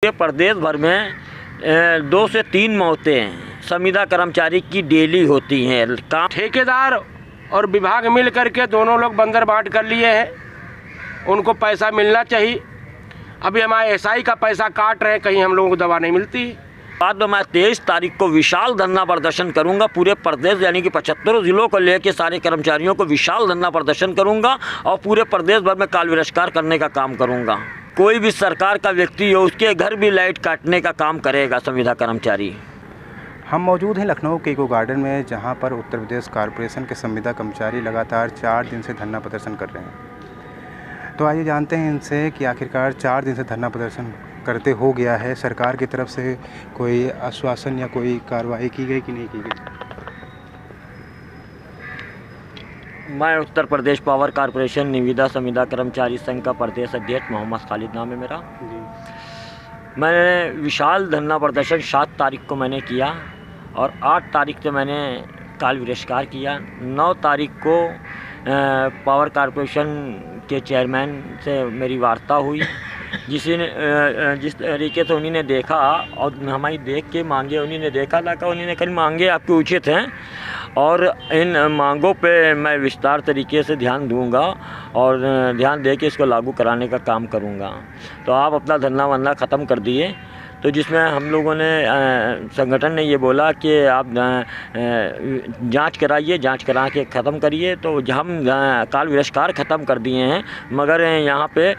प्रदेश भर में 2 से 3 मौतें संविदा कर्मचारी की डेली होती हैं। काम ठेकेदार और विभाग मिल करके दोनों लोग बंदर बांट कर लिए हैं, उनको पैसा मिलना चाहिए। अभी हमारे एसआई का पैसा काट रहे हैं, कहीं हम लोगों को दवा नहीं मिलती। बाद में मैं 23 तारीख को विशाल धरना प्रदर्शन करूंगा। पूरे प्रदेश यानी कि 75 जिलों को लेकर सारे कर्मचारियों को विशाल धरना प्रदर्शन करूंगा और पूरे प्रदेश भर में काल बहिष्कार करने का काम करूंगा। कोई भी सरकार का व्यक्ति हो उसके घर भी लाइट काटने का काम करेगा संविदा कर्मचारी। हम मौजूद हैं लखनऊ के इको गार्डन में, जहां पर उत्तर प्रदेश कॉरपोरेशन के संविदा कर्मचारी लगातार 4 दिन से धरना प्रदर्शन कर रहे हैं। तो आइए जानते हैं इनसे कि आखिरकार 4 दिन से धरना प्रदर्शन करते हो गया है, सरकार की तरफ से कोई आश्वासन या कोई कार्रवाई की गई कि नहीं की गई। मैं उत्तर प्रदेश पावर कॉरपोरेशन निविदा संविदा कर्मचारी संघ का प्रदेश अध्यक्ष मोहम्मद खालिद नाम है मेरा जी। मैंने विशाल धरना प्रदर्शन 7 तारीख को मैंने किया और 8 तारीख से मैंने काल बहिष्कार किया। 9 तारीख को पावर कॉरपोरेशन के चेयरमैन से मेरी वार्ता हुई, जिस तरीके से उन्होंने देखा और हमारी देख के मांगे उन्होंने देखा था कि उन्होंने कहीं मांगे आपके उचित हैं और इन मांगों पे मैं विस्तार तरीके से ध्यान दूंगा और ध्यान दे के इसको लागू कराने का काम करूंगा। तो आप अपना धरना वरना ख़त्म कर दिए। तो जिसमें हम लोगों ने संगठन ने ये बोला कि आप जांच कराइए, जांच करा के ख़त्म करिए। तो हम काल बहिष्कार ख़त्म कर दिए हैं, मगर यहाँ पे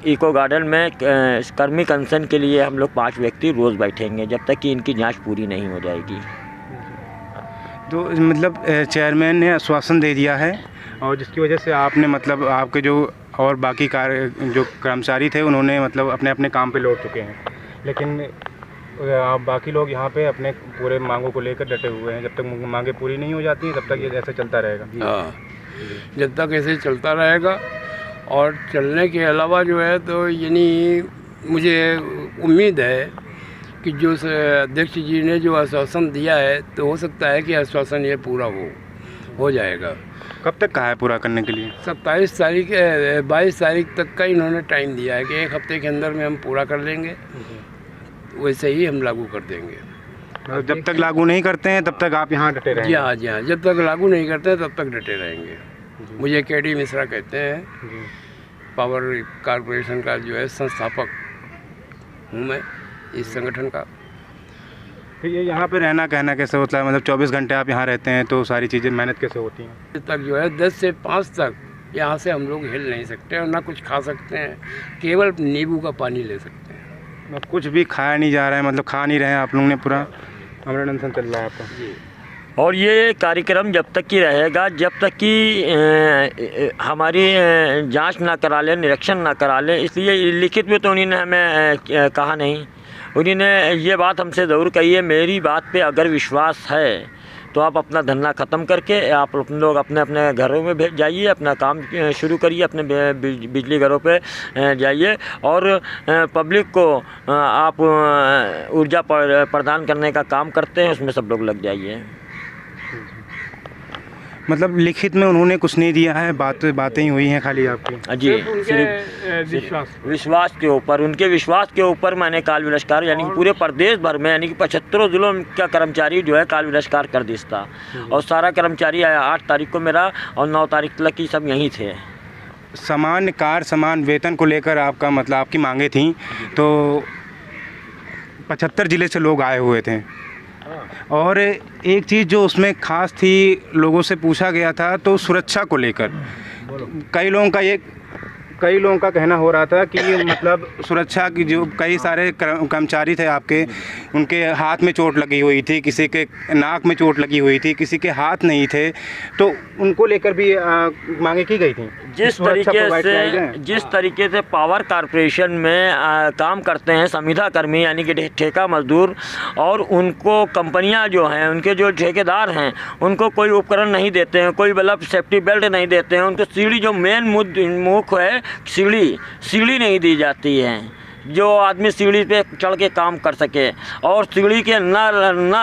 इको गार्डन में कर्मी कंसर्न के लिए हम लोग 5 व्यक्ति रोज़ बैठेंगे जब तक कि इनकी जांच पूरी नहीं हो जाएगी। तो मतलब चेयरमैन ने आश्वासन दे दिया है और जिसकी वजह से आपने मतलब आपके जो और बाकी जो कर्मचारी थे उन्होंने मतलब अपने अपने काम पे लौट चुके हैं, लेकिन आप बाकी लोग यहाँ पे अपने पूरे मांगों को लेकर डटे हुए हैं। जब तक मांगे पूरी नहीं हो जाती तब तक ये ऐसा चलता रहेगा। हाँ, जब तक ऐसे चलता रहेगा। और चलने के अलावा जो है तो यानी मुझे उम्मीद है कि जो अध्यक्ष जी ने जो आश्वासन दिया है तो हो सकता है कि आश्वासन ये पूरा हो जाएगा। कब तक कहा है पूरा करने के लिए? 22 तारीख तक का इन्होंने टाइम दिया है कि 1 हफ्ते के अंदर में हम पूरा कर लेंगे, वैसे ही हम लागू कर देंगे। जब तक लागू नहीं करते हैं तब तक आप यहाँ डटे रहेंगे? जी हाँ, जब तक लागू नहीं करते तब तक डटे रहेंगे। मुझे केडी मिश्रा कहते हैं, पावर कॉरपोरेशन का जो है संस्थापक हूँ मैं इस संगठन का। फिर ये यहाँ पे रहना कहना कैसे होता है? मतलब 24 घंटे आप यहाँ रहते हैं तो सारी चीज़ें मेहनत कैसे होती हैं? तक जो है 10 से 5 तक यहाँ से हम लोग हिल नहीं सकते और ना कुछ खा सकते हैं, केवल नींबू का पानी ले सकते हैं। कुछ भी खाया नहीं जा रहा है, मतलब खा नहीं रहे हैं आप लोगों ने, पूरा अमरण अनशन चल रहा है आपका। और ये कार्यक्रम जब तक की रहेगा जब तक कि हमारी जांच ना करा ले, निरीक्षण ना करा ले। इसलिए लिखित में तो उन्होंने हमें कहा नहीं, उन्होंने ये बात हमसे ज़रूर कही है। मेरी बात पे अगर विश्वास है तो आप अपना धरना ख़त्म करके आप लोग अपने अपने घरों में जाइए, अपना काम शुरू करिए, अपने बिजली घरों पे जाइए और पब्लिक को आप ऊर्जा प्रदान करने का काम करते हैं उसमें सब लोग लग जाइए। मतलब लिखित में उन्होंने कुछ नहीं दिया है, बातें ही हुई हैं खाली आपकी? जी, सिर्फ विश्वास के ऊपर, उनके विश्वास के ऊपर मैंने काल बहिष्कार यानी कि पूरे प्रदेश भर में यानी कि 75 जिलों का कर्मचारी जो है काल बहिष्कार कर दिया। और सारा कर्मचारी 8 तारीख को मेरा और 9 तारीख तक की सब यहीं थे। समान कार्य समान वेतन को लेकर आपका मतलब आपकी मांगे थी, तो 75 ज़िले से लोग आए हुए थे और एक चीज़ जो उसमें ख़ास थी, लोगों से पूछा गया था तो सुरक्षा को लेकर कई लोगों का कहना हो रहा था कि मतलब सुरक्षा की जो कई सारे कर्मचारी थे आपके, उनके हाथ में चोट लगी हुई थी, किसी के नाक में चोट लगी हुई थी, किसी के हाथ नहीं थे, तो उनको लेकर भी मांगे की गई थी। जिस तरीके से पावर कॉरपोरेशन में काम करते हैं संविदा कर्मी यानी कि ठेका मजदूर, और उनको कंपनियां जो हैं उनके जो ठेकेदार हैं उनको कोई उपकरण नहीं देते हैं, कोई मतलब सेफ्टी बेल्ट नहीं देते हैं, उनको सीढ़ी जो मेन मुख्य है सीढ़ी नहीं दी जाती है जो आदमी सीढ़ी पे चढ़ के काम कर सके। और सीढ़ी के ना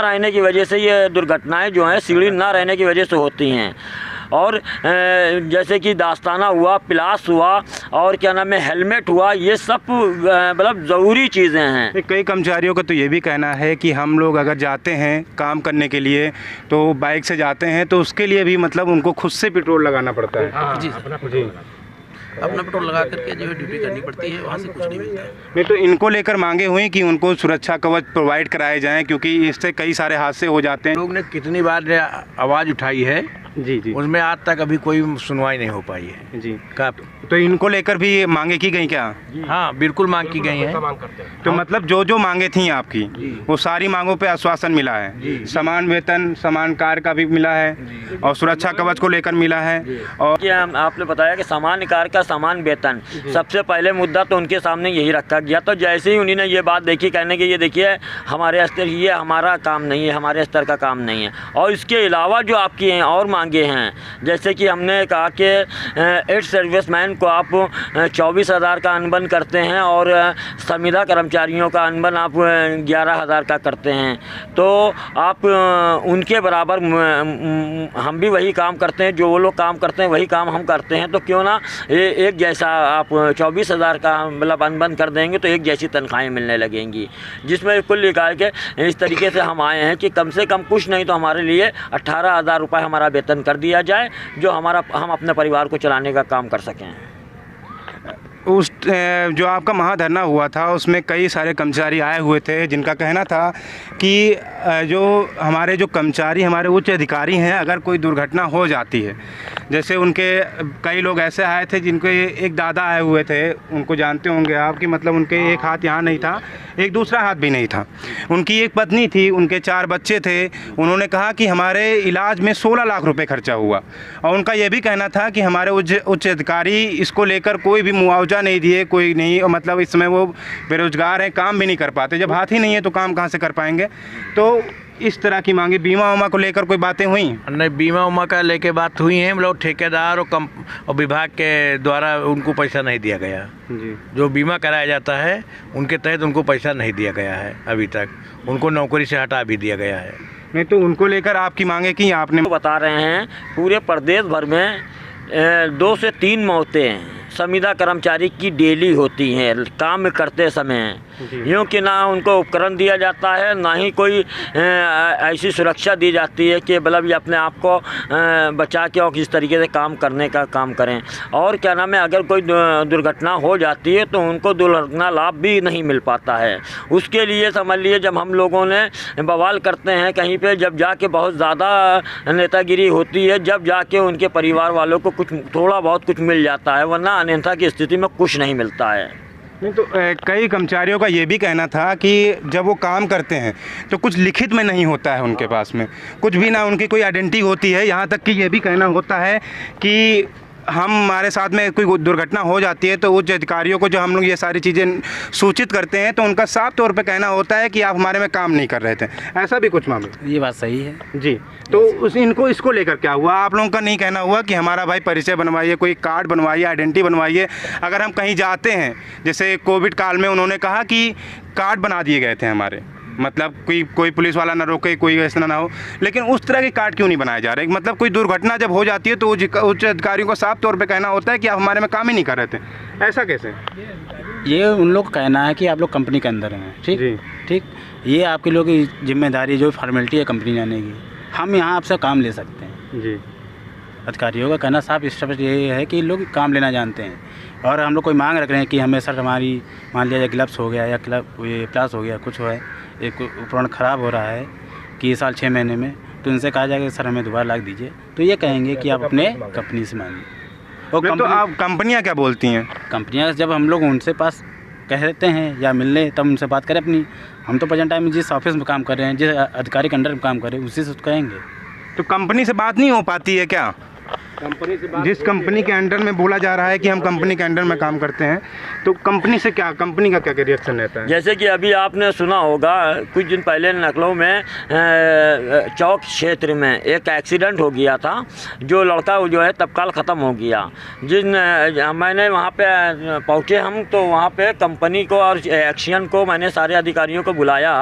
रहने की वजह से ये दुर्घटनाएं जो हैं सीढ़ी ना रहने की वजह से होती हैं। और जैसे कि दास्ताना हुआ, प्लास हुआ और क्या नाम है हेलमेट हुआ, ये सब मतलब ज़रूरी चीज़ें हैं। कई कर्मचारियों का तो ये भी कहना है कि हम लोग अगर जाते हैं काम करने के लिए तो बाइक से जाते हैं तो उसके लिए भी मतलब उनको खुद से पेट्रोल लगाना पड़ता है। जी जी, अपना पेट्रोल लगा करके जो है ड्यूटी करनी पड़ती है, वहाँ से कुछ नहीं मिलता है। नहीं तो इनको लेकर मांगे हुई कि उनको सुरक्षा कवच प्रोवाइड कराए जाएं, क्योंकि इससे कई सारे हादसे हो जाते हैं। लोग ने कितनी बार आवाज़ उठाई है, जी जी उसमें आज तक अभी कोई सुनवाई नहीं हो पाई है। जी, का तो इनको लेकर भी मांगे की गई क्या? हाँ, बिल्कुल मांग की गई है। तो मतलब जो जो मांगे थी आपकी वो सारी मांगों पे आश्वासन मिला है, समान वेतन, समान कार्य का भी मिला है और सुरक्षा कवच को लेकर मिला है। और कि आपने बताया कि सामान्य कार्य का समान वेतन, सबसे पहले मुद्दा तो उनके सामने यही रखा गया। तो जैसे ही उन्होंने ये बात देखी, कहने की ये देखिए हमारे स्तर, ये हमारा काम नहीं है, हमारे स्तर का काम नहीं है। और इसके अलावा जो आपकी हैं और मांगे हैं, जैसे कि हमने कहा कि एड सर्विसमैन को आप 24,000 का अनुबंध करते हैं और संविदा कर्मचारियों का अनुबंध आप 11,000 का करते हैं, तो आप उनके बराबर हम भी वही काम करते हैं, जो वो लोग काम करते हैं वही काम हम करते हैं, तो क्यों ना एक जैसा आप 24,000 का मतलब अनुबंध कर देंगे तो एक जैसी तनख्वाहें मिलने लगेंगी। जिसमें कुल निकाल के इस तरीके से हम आए हैं कि कम से कम कुछ नहीं तो हमारे लिए 18,000 रुपये हमारा वेतन कर दिया जाए, जो हम अपने परिवार को चलाने का काम कर सकें। उस जो आपका महाधरना हुआ था उसमें कई सारे कर्मचारी आए हुए थे जिनका कहना था कि जो हमारे जो कर्मचारी, हमारे उच्च अधिकारी हैं, अगर कोई दुर्घटना हो जाती है, जैसे उनके कई लोग ऐसे आए थे जिनके एक दादा आए हुए थे, उनको जानते होंगे आप, कि मतलब उनके एक हाथ यहाँ नहीं था, एक दूसरा हाथ भी नहीं था, उनकी एक पत्नी थी, उनके 4 बच्चे थे। उन्होंने कहा कि हमारे इलाज में 16 लाख रुपए खर्चा हुआ और उनका ये भी कहना था कि हमारे उच्च अधिकारी इसको लेकर कोई भी मुआवजा नहीं दिए, कोई नहीं, मतलब इस समय वो बेरोजगार हैं, काम भी नहीं कर पाते। जब हाथ ही नहीं है तो काम कहाँ से कर पाएंगे? तो इस तरह की मांगे, बीमा उमा को लेकर कोई बातें हुई? नहीं, बीमा उमा का लेके बात हुई है, मतलब ठेकेदार और विभाग के द्वारा उनको पैसा नहीं दिया गया जी। जो बीमा कराया जाता है उनके तहत उनको पैसा नहीं दिया गया है अभी तक, उनको नौकरी से हटा भी दिया गया है। नहीं तो उनको लेकर आपकी मांगे की आपने? बता रहे हैं पूरे प्रदेश भर में 2 से 3 मौतें संविदा कर्मचारी की डेली होती हैं काम करते समय, यूँ कि ना उनको उपकरण दिया जाता है, ना ही कोई ऐसी सुरक्षा दी जाती है कि मतलब ये अपने आप को बचा के और किस तरीके से काम करने का काम करें। और क्या नाम है, अगर कोई दुर्घटना हो जाती है तो उनको दुर्घटना लाभ भी नहीं मिल पाता है। उसके लिए समझ लिए जब हम लोगों ने बवाल करते हैं कहीं पे, जब जाके बहुत ज़्यादा नेतागिरी होती है, जब जाके उनके परिवार वालों को कुछ थोड़ा बहुत कुछ मिल जाता है, वरना अन्यथा की स्थिति में कुछ नहीं मिलता है। नहीं तो कई कर्मचारियों का ये भी कहना था कि जब वो काम करते हैं तो कुछ लिखित में नहीं होता है उनके पास में, कुछ भी ना उनकी कोई आइडेंटिटी होती है। यहाँ तक कि ये भी कहना होता है कि हमारे साथ में कोई दुर्घटना हो जाती है तो उच्च अधिकारियों को जो हम लोग ये सारी चीज़ें सूचित करते हैं तो उनका साफ तौर पे कहना होता है कि आप हमारे में काम नहीं कर रहे थे। ऐसा भी कुछ मामला? ये बात सही है जी। तो इसको लेकर क्या हुआ? आप लोगों का नहीं कहना हुआ कि हमारा भाई परिचय बनवाइए, कोई कार्ड बनवाइए, आइडेंटिटी बनवाइए? अगर हम कहीं जाते हैं, जैसे कोविड काल में उन्होंने कहा कि कार्ड बना दिए गए थे हमारे, मतलब कोई पुलिस वाला ना रोके, कोई ऐसा ना हो, लेकिन उस तरह के कार्ड क्यों नहीं बनाए जा रहे? मतलब कोई दुर्घटना जब हो जाती है तो उच्च अधिकारियों को साफ तौर पे कहना होता है कि आप हमारे में काम ही नहीं कर रहे थे। ऐसा कैसे? ये उन लोग का कहना है कि आप लोग कंपनी के अंदर हैं, ठीक जी। ठीक, ये आपके लोग की जिम्मेदारी, जो फॉर्मेलिटी है कंपनी जाने की, हम यहाँ आपसे काम ले सकते हैं। जी। अधिकारियों का कहना साफ स्पष्ट ये है कि लोग काम लेना जानते हैं और हम लोग कोई मांग रख रहे हैं कि हमें सर हमारी मान लिया ग्लव्स हो गया या ये प्लास हो गया, कुछ है, एक उपकरण ख़राब हो रहा है कि ये साल 6 महीने में, तो इनसे कहा जाएगा सर हमें दोबारा लाख दीजिए, तो ये कहेंगे कि आप अपने कंपनी से मांगिए। और तो आप कंपनियां क्या बोलती हैं? कंपनियां जब हम लोग उनसे पास कहते हैं या मिलने, तब उनसे बात करें अपनी। हम तो प्रेजेंट टाइम में जिस ऑफिस में काम कर रहे हैं, जिस अधिकारी के अंडर में काम कर रहे हैं, उसी से कहेंगे। तो कंपनी से बात नहीं हो पाती है क्या? कंपनी से जिस कंपनी के अंडर में बोला जा रहा है कि हम कंपनी के अंडर में काम करते हैं, तो कंपनी से क्या, कंपनी का क्या रिएक्शन रहता है? जैसे कि अभी आपने सुना होगा कुछ दिन पहले लखनऊ में चौक क्षेत्र में एक एक्सीडेंट हो गया था, जो लड़का जो है तत्काल ख़त्म हो गया। मैंने वहाँ पे पहुँचे हम, तो वहाँ पे कंपनी को और एक्शन को मैंने सारे अधिकारियों को बुलाया,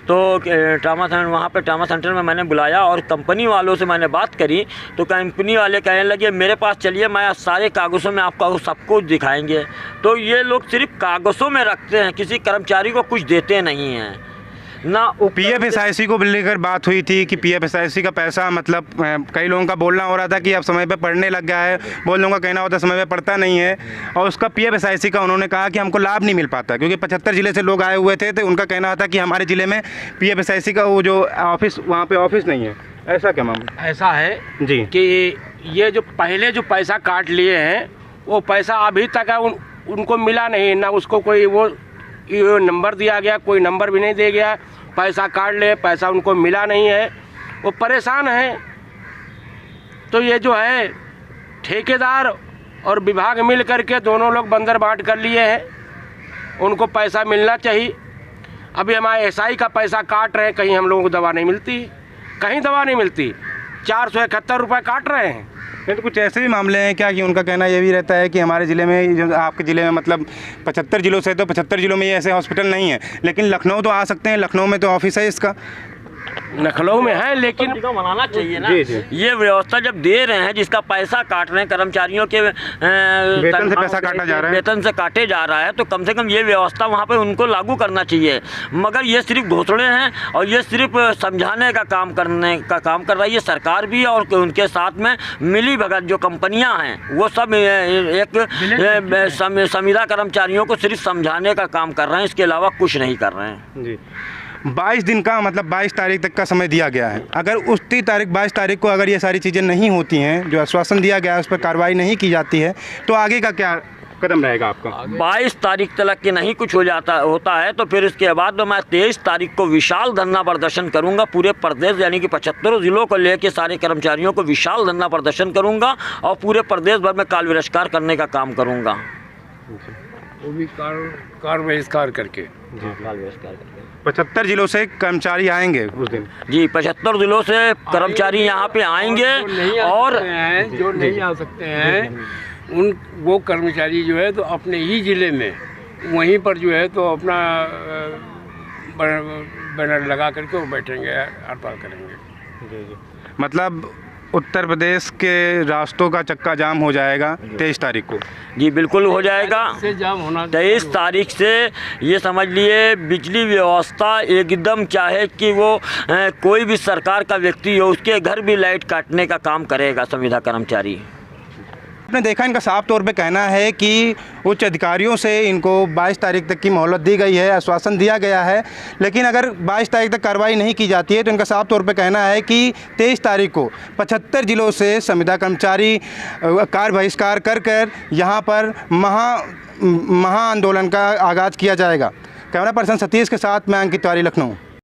तो वहाँ पे ट्रामा सेंटर में मैंने बुलाया और कंपनी वालों से मैंने बात करी, तो कंपनी वाले कहने लगे मेरे पास चलिए, मैं सारे कागज़ों में आपको सब कुछ दिखाएंगे। तो ये लोग सिर्फ कागज़ों में रखते हैं, किसी कर्मचारी को कुछ देते नहीं हैं ना। PFSIC को लेकर बात हुई थी कि PFSIC का पैसा मतलब कई लोगों का बोलना हो रहा था कि अब समय पे पढ़ने लग गया है, बहुत लोगों का कहना होता है समय पे पढ़ता नहीं है, और उसका PFSIC का उन्होंने कहा कि हमको लाभ नहीं मिल पाता, क्योंकि 75 ज़िले से लोग आए हुए थे, तो उनका कहना था कि हमारे ज़िले में PFSIC का वो जो ऑफिस, वहाँ पर ऑफिस नहीं है। ऐसा क्या मामला? ऐसा है जी कि ये जो पहले जो पैसा काट लिए हैं वो पैसा अभी तक उनको मिला नहीं ना, उसको कोई वो नंबर दिया गया, कोई नंबर भी नहीं दिया गया। पैसा काट ले, पैसा उनको मिला नहीं है, वो परेशान हैं। तो ये जो है ठेकेदार और विभाग मिल करके दोनों लोग बंदर बांट कर लिए हैं, उनको पैसा मिलना चाहिए। अभी हमारे SI का पैसा काट रहे हैं, कहीं हम लोगों को दवा नहीं मिलती, कहीं दवा नहीं मिलती, 471 रुपये काट रहे हैं। नहीं तो कुछ ऐसे भी मामले हैं क्या कि उनका कहना ये भी रहता है कि हमारे ज़िले में, जो आपके ज़िले में मतलब 75 ज़िलों से, तो 75 ज़िलों में ये ऐसे हॉस्पिटल नहीं है, लेकिन लखनऊ तो आ सकते हैं, लखनऊ में तो ऑफिस है इसका। लखनऊ में है, लेकिन को मनाना चाहिए ना। जी, जी। ये व्यवस्था जब दे रहे हैं, जिसका पैसा काट रहे हैं, कर्मचारियों के वेतन से पैसा काटा जा रहा है, वेतन से काटे जा रहा है, तो कम से कम ये व्यवस्था वहाँ पे उनको लागू करना चाहिए। मगर ये सिर्फ घोषणे हैं और ये सिर्फ समझाने का काम करने का काम कर रही है सरकार भी, और उनके साथ में मिली भगत जो कंपनियाँ हैं वो सब एक संविदा कर्मचारियों को सिर्फ समझाने का काम कर रहे हैं, इसके अलावा कुछ नहीं कर रहे हैं। जी 22 दिन का मतलब 22 तारीख तक का समय दिया गया है। अगर उस 22 तारीख को अगर ये सारी चीज़ें नहीं होती हैं, जो आश्वासन दिया गया है उस पर कार्रवाई नहीं की जाती है, तो आगे का क्या कदम रहेगा आपका? 22 तारीख तक के नहीं कुछ होता है तो फिर इसके बाद तो मैं 23 तारीख को विशाल धरना प्रदर्शन करूंगा। पूरे प्रदेश यानी कि 75 ज़िलों को लेकर सारे कर्मचारियों को विशाल धरना प्रदर्शन करूंगा और पूरे प्रदेश भर में काल बहिष्कार करने का काम करूंगा। वो भी कार बहिष्कार करके। 75 ज़िलों से कर्मचारी आएंगे उस दिन? जी 75 ज़िलों से कर्मचारी यहाँ पे आएंगे, और जो नहीं आ सकते हैं वो कर्मचारी जो है तो अपने ही ज़िले में वहीं पर जो है तो अपना बैनर लगा करके वो बैठेंगे, हड़ताल करेंगे। मतलब उत्तर प्रदेश के रास्तों का चक्का जाम हो जाएगा 23 तारीख को? जी बिल्कुल हो जाएगा। से जाम होना 23 तारीख से ये समझ लिए बिजली व्यवस्था एकदम, चाहे कि वो कोई भी सरकार का व्यक्ति हो, उसके घर भी लाइट काटने का काम करेगा संविदा कर्मचारी। आपने देखा इनका साफ तौर पे कहना है कि उच्च अधिकारियों से इनको 22 तारीख तक की मोहलत दी गई है, आश्वासन दिया गया है, लेकिन अगर 22 तारीख तक कार्रवाई नहीं की जाती है तो इनका साफ तौर पे कहना है कि 23 तारीख को 75 ज़िलों से संविदा कर्मचारी कार्य बहिष्कार कर यहाँ पर महा आंदोलन का आगाज़ किया जाएगा। कैमरा पर्सन सतीश के साथ मैं अंकित तिवारी, लखनऊ।